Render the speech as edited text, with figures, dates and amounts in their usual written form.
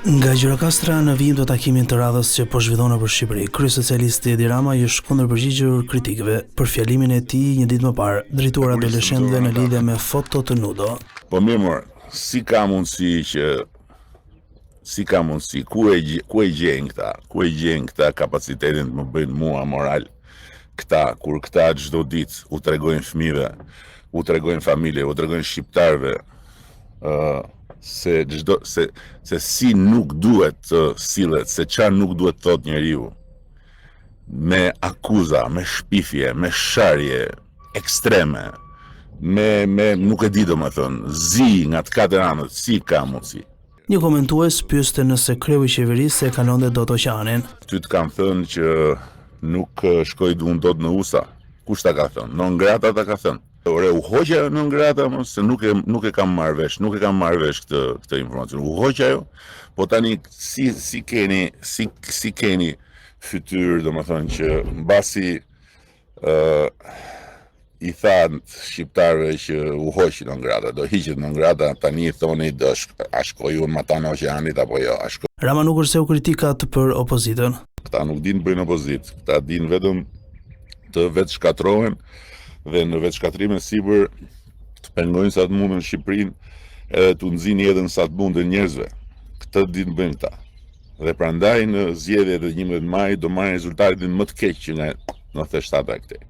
Nga Gjirokastra në vijim të takimin të radhës që po zhvillohet për Shqipëri, kryesocialisti Edi Rama i është kundërpërgjigjur kritikëve për fjalimin e tij një ditë më parë, drejtuar adoleshentëve në lidhje me foto të nudo. Po mirë, si ka mundësi, ku e gjen këta kapacitetin të më bëjnë mua moral, kur këta çdo ditë u tregojnë fëmijëve, u tregojnë familje, u tregojnë shqiptarëve, se si nuk duhet të sillet, se çfarë nuk duhet të thotë njeriu, me akuza, me shpifje, me sharje ekstreme, me nuk e di domethënë, zi nga të katër anët, si ka mundësi. Një komentues pyeste nëse kreu i qeverisë e kalonte dot oqeanin. Ty të kam thënë që nuk shkoj unë dot në USA. Kush ta ka thënë? Non grata ta ka thënë. Ore, u hoqja ajo non grata, se nuk e kam marrë vesh, këtë informacion. U hoqja ajo, po tani si keni fytyrë, domethënë që mbasi i thanë shqiptarëve që u hoqi non grata, do hiqet non grata, tani i thoni a shkoj unë me ta në oqeanit apo jo, a shkoj. Rama nuk është kritikat për opozitën. Këta nuk dinë bëjnë opozitë, këta dinë vetëm të vetë shkatrohen dhe në vetë shkatrimin sipër të pengojnë sa të mundën Shqipërinë edhe të nxinë jetën sa të mundën njerëzve. Këtë dinë bëjnë këta. Dhe prandaj në zgjedhjet e 11 maj do marrin rezultatin më të keq që nga 97 këtej.